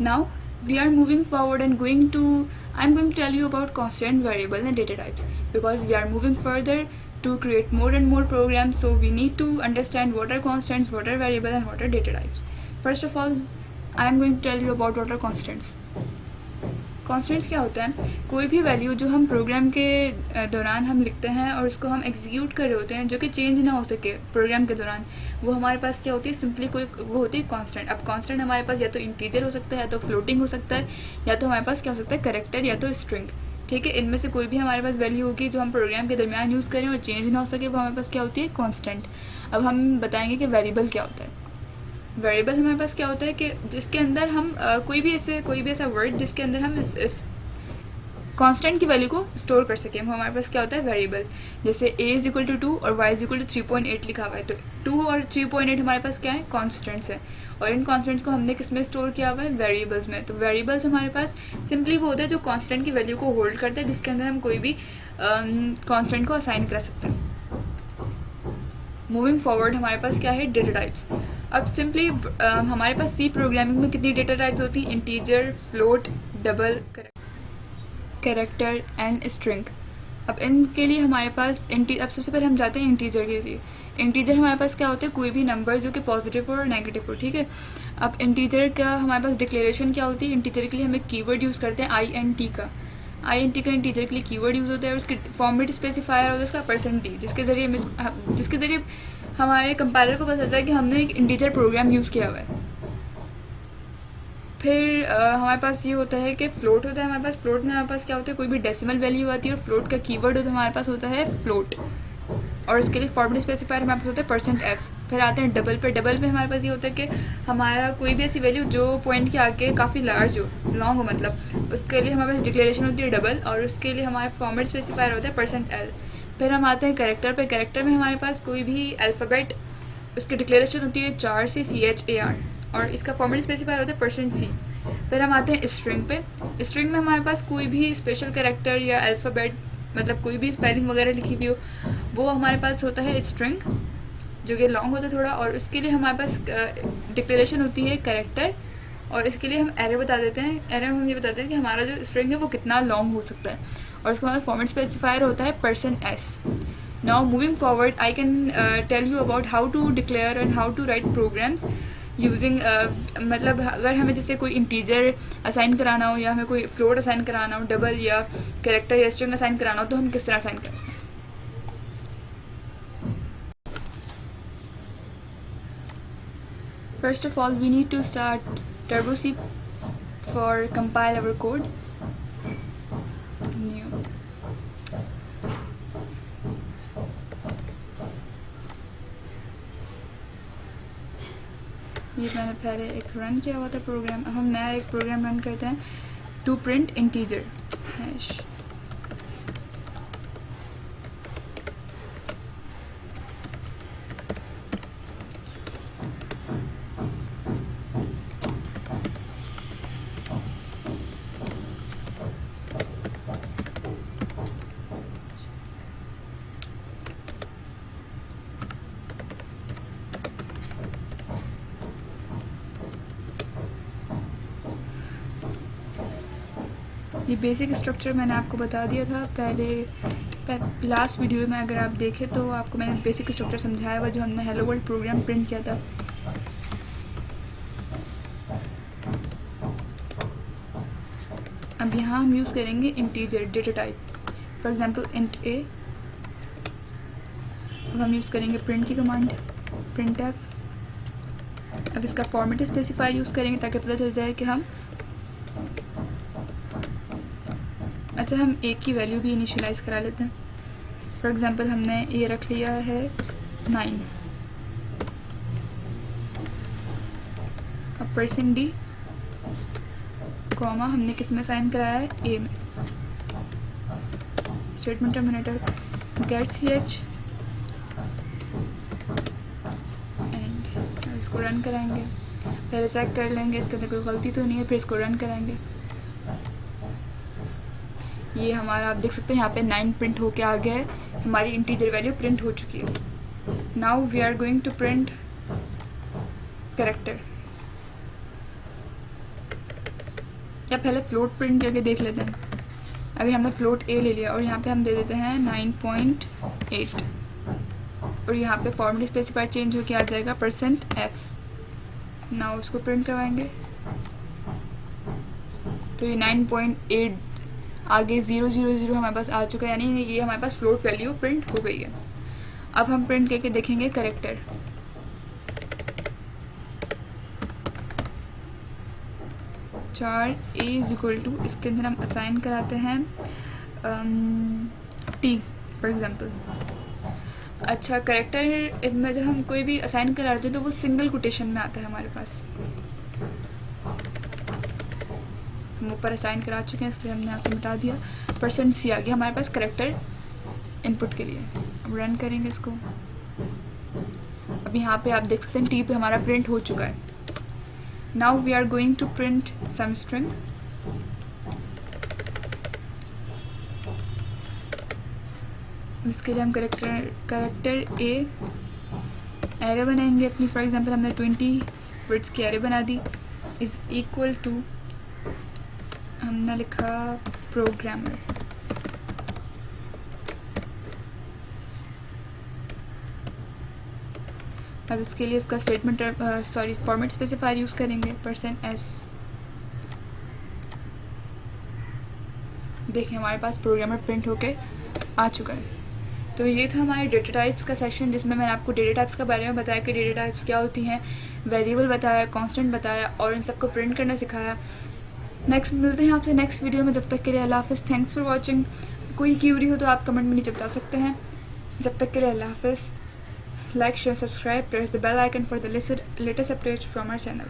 Now we are moving forward and I'm going to tell you about constant variable and data types, because we are moving further to create more and more programs, so we need to understand what are constants, what are variable, and what are data types. First of all, I am going to tell you about what are constants. Constants क्या होता है? कोई भी value जो हम programme के दौरान हम लिखते हैं और उसको हम एग्जीक्यूट कर रहे होते हैं, जो कि चेंज ना हो सके प्रोग्राम के दौरान, वो हमारे पास क्या होती है? सिंपली कोई वो होती है कांस्टेंट. अब कांस्टेंट हमारे पास या तो इंटीजर हो सकता है, या तो फ्लोटिंग हो सकता है, या तो हमारे पास क्या हो सकता है? कैरेक्टर या तो स्ट्रिंग. ठीक है, इनमें से कोई भी हमारे पास वैल्यू होगी जो हम प्रोग्राम के दरमियान यूज़ करें और चेंज ना हो सके, वो हमारे पास क्या होती है? कॉन्स्टेंट. अब हम बताएंगे कि वेरिएबल क्या होता है. वेरिएबल हमारे पास क्या होता है कि जिसके अंदर हम कोई भी ऐसा वर्ड जिसके अंदर हम इस कांस्टेंट की वैल्यू को स्टोर कर सकें, वो हमारे पास क्या होता है? वेरिएबल. जैसे a इज इक्वल टू 2 और y इज इक्वल टू 3.8 लिखा हुआ है, तो 2 और 3.8 हमारे पास क्या है? कॉन्स्टेंट्स है. और इन कॉन्स्टेंट्स को हमने किस में स्टोर किया हुआ है? वेरिएबल्स में. तो वेरिएबल्स हमारे पास सिंपली वो होता है जो कॉन्स्टेंट की वैल्यू को होल्ड करता है, जिसके अंदर हम कोई भी कॉन्स्टेंट को असाइन कर सकते हैं. मूविंग फॉरवर्ड हमारे पास क्या है? Data types. अब सिंपली हमारे पास सी प्रोग्रामिंग में कितनी डेटा टाइप्स होती हैं? Integer, float, double, character and string. अब इनके लिए हमारे पास अब सबसे पहले हम जाते हैं इंटीजर के लिए. इंटीजर हमारे पास क्या होता है? कोई भी नंबर जो कि पॉजिटिव हो और नेगेटिव हो. ठीक है, अब इंटीजर का हमारे पास डिक्लेरेशन क्या होती है? इंटीजर के लिए हम एक कीवर्ड यूज़ करते हैं INT का. INT का इंटीजर के लिए कीवर्ड यूज़ होता है, और उसके फॉर्मेट स्पेसिफायर होता है उसका %d, जिसके ज़रिए हमारे कंपाइलर को पता चलता है कि हमने एक इंटीजर प्रोग्राम यूज़ किया हुआ है. फिर हमारे पास ये होता है कि फ्लोट होता है हमारे पास. फ्लोट में हमारे पास क्या होता है? कोई भी डेसिमल वैल्यू आती है और फ्लोट का कीवर्ड होता है हमारे पास होता है फ्लोट, और इसके लिए फॉर्मेट स्पेसिफायर हमारे पास होता है %f. फिर आते हैं डबल पे. डबल पे हमारे पास ये होता है कि हमारा कोई भी ऐसी वैल्यू जो पॉइंट के आगे काफ़ी लार्ज हो, लॉन्ग हो मतलब, उसके लिए हमारे पास डिक्लेरेशन होती है डबल, और उसके लिए हमारा फॉर्मेट स्पेसिफायर होता है %l. फिर हम आते हैं कैरेक्टर पे. कैरेक्टर में हमारे पास कोई भी अल्फ़ाबेट, उसकी डिक्लेरेशन होती है 4 से CHAR, और इसका फॉर्मेट स्पेसिफायर होता है %c. फिर हम आते हैं स्ट्रिंग पे. स्ट्रिंग में हमारे पास कोई भी स्पेशल कैरेक्टर या अल्फ़ाबेट, मतलब कोई भी स्पेलिंग वगैरह लिखी हुई हो, वो हमारे पास होता है स्ट्रिंग, जो कि लॉन्ग होता है थोड़ा, और उसके लिए हमारे पास डिक्लेरेशन होती है कैरेक्टर, और इसके लिए हम एरर बता देते हैं. एरर में हम ये बताते हैं कि हमारा जो स्ट्रिंग है वो कितना लॉन्ग हो सकता है, और उसके बाद फॉर्मेट स्पेसिफायर होता है %s. Now moving forward I can tell you about how to declare and how to write programs using मतलब अगर हमें जैसे कोई इंटीजर असाइन कराना हो, या हमें कोई फ्लोट असाइन कराना हो, डबल या कैरेक्टर या स्ट्रिंग असाइन कराना हो, तो हम किस तरह असाइन करें. First of all, we need to start TurboC for compile our code. New. ये मैंने पहले एक रन किया हुआ था प्रोग्राम. अब हम नया एक प्रोग्राम रन करते हैं टू प्रिंट इंटीजर हैश. ये बेसिक स्ट्रक्चर मैंने आपको बता दिया था पहले लास्ट वीडियो में. अगर आप देखें तो आपको मैंने बेसिक स्ट्रक्चर समझाया हुआ जो हमने हेलो वर्ल्ड प्रोग्राम प्रिंट किया था. अब यहाँ हम यूज़ करेंगे integer data type. For example int a. अब हम यूज़ करेंगे प्रिंट की कमांड printf. अब इसका फॉर्मेट स्पेसिफायर यूज़ करेंगे ताकि पता चल जाए कि हम एक की वैल्यू भी इनिशियलाइज करा लेते हैं. फॉर एग्जांपल हमने ये रख लिया है 9. अब %d कॉमा हमने किस में साइन कराया है? a में. Statement terminator get ch and इसको रन कराएंगे. पहले चेक कर लेंगे इसके अंदर कोई गलती तो नहीं है, फिर इसको रन कराएंगे. ये हमारा आप देख सकते हैं यहाँ पे 9 प्रिंट होके आ गया है, हमारी इंटीजर वैल्यू प्रिंट हो चुकी है. Now we are going to print character. या पहले फ्लोट प्रिंट करके देख लेते हैं। अगर हमने फ्लोट ए ले लिया और यहाँ पे हम दे देते हैं 9.8 और यहाँ पे फॉर्मेट स्पेसिफायर चेंज होकर आ जाएगा %f। ना उसको प्रिंट करवाएंगे तो ये 9.8 आगे 000 हमारे पास आ चुका है, यानी ये हमारे पास फ्लोट वैल्यू प्रिंट हो गई है। अब हम प्रिंट करके देखेंगे करेक्टर। A = इसके अंदर हम असाइन कराते हैं T फॉर एग्जांपल। अच्छा, करेक्टर में जब हम कोई भी असाइन कराते हैं तो वो सिंगल कोटेशन में आता है हमारे पास। हम ऊपर असाइन करा चुके हैं इसलिए हमने यहाँ से मिटा दिया। %C आ गया हमारे पास करेक्टर इनपुट के लिए। अब रन करेंगे इसको। अब यहाँ पे आप देख सकते हैं T पे हमारा प्रिंट हो चुका है। Now we are going to print some string. इसके लिए हम करेक्टर A एरे बनाएंगे अपनी। फॉर एग्जांपल हमने 20 वर्ड्स की एरे बना दी। इज इक्वल टू हमने लिखा प्रोग्रामर। अब इसके लिए इसका स्टेटमेंट फॉर्मेट स्पेसिफायर यूज़ करेंगे %s। देखिए हमारे पास प्रोग्रामर प्रिंट होके आ चुका है। तो ये था हमारे डेटा टाइप्स का सेशन, जिसमें मैंने आपको डेटा टाइप्स के बारे में बताया कि डेटा टाइप्स क्या होती हैं, वेरिएबल बताया, कांस्टेंट बताया और इन सबको प्रिंट करना सिखाया। नेक्स्ट मिलते हैं आपसे नेक्स्ट वीडियो में। जब तक के लिए अल्लाह हाफ़िज़। Thanks for watching. कोई क्यूरी हो तो आप कमेंट में नीचे बता सकते हैं। जब तक के लिए अल्लाह हाफ़िज़। Like, share, subscribe, press the bell icon for the latest updates from our channel.